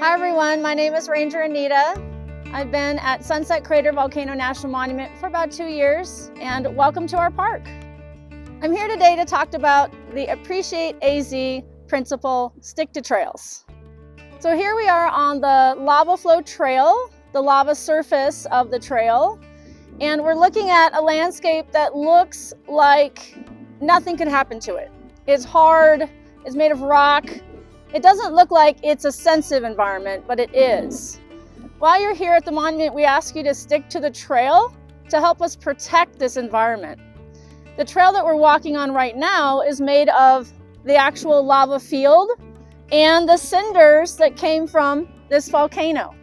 Hi everyone, my name is Ranger Anita. I've been at Sunset Crater Volcano National Monument for about 2 years, and welcome to our park. I'm here today to talk about the Appreciate AZ principle, stick to trails. So here we are on the lava flow trail, the lava surface of the trail, and we're looking at a landscape that looks like nothing could happen to it. It's hard, it's made of rock. It doesn't look like it's a sensitive environment, but it is. While you're here at the monument, we ask you to stick to the trail to help us protect this environment. The trail that we're walking on right now is made of the actual lava field and the cinders that came from this volcano.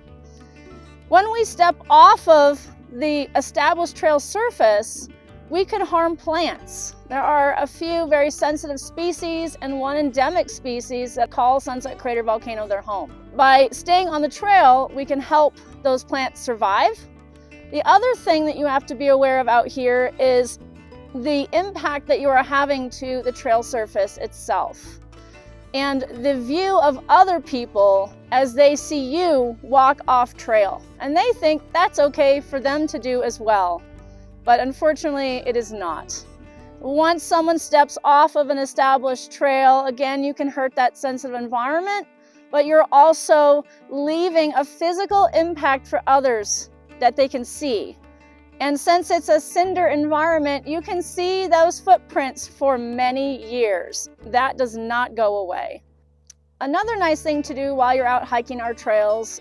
When we step off of the established trail surface, we can harm plants. There are a few very sensitive species and one endemic species that call Sunset Crater Volcano their home. By staying on the trail, we can help those plants survive. The other thing that you have to be aware of out here is the impact that you are having to the trail surface itself and the view of other people as they see you walk off trail. And they think that's okay for them to do as well. But unfortunately, it is not. Once someone steps off of an established trail, again, you can hurt that sensitive environment, but you're also leaving a physical impact for others that they can see. And since it's a cinder environment, you can see those footprints for many years. That does not go away. Another nice thing to do while you're out hiking our trails,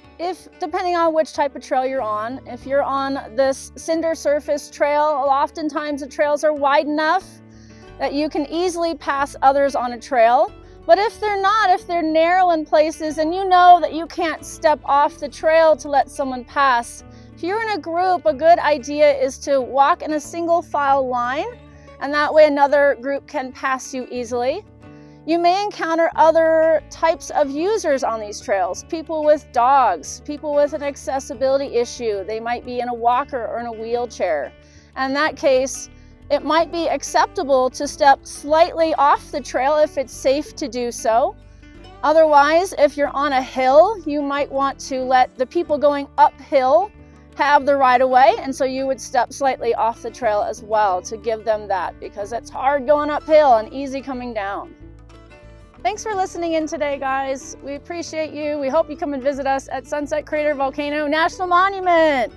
depending on which type of trail you're on, if you're on this cinder surface trail, oftentimes the trails are wide enough that you can easily pass others on a trail. But if they're not, if they're narrow in places and you know that you can't step off the trail to let someone pass, if you're in a group, a good idea is to walk in a single file line, and that way another group can pass you easily. You may encounter other types of users on these trails, people with dogs, people with an accessibility issue. They might be in a walker or in a wheelchair. In that case, it might be acceptable to step slightly off the trail if it's safe to do so. Otherwise, if you're on a hill, you might want to let the people going uphill have the right of way, and so you would step slightly off the trail as well to give them that, because it's hard going uphill and easy coming down. Thanks for listening in today, guys. We appreciate you. We hope you come and visit us at Sunset Crater Volcano National Monument.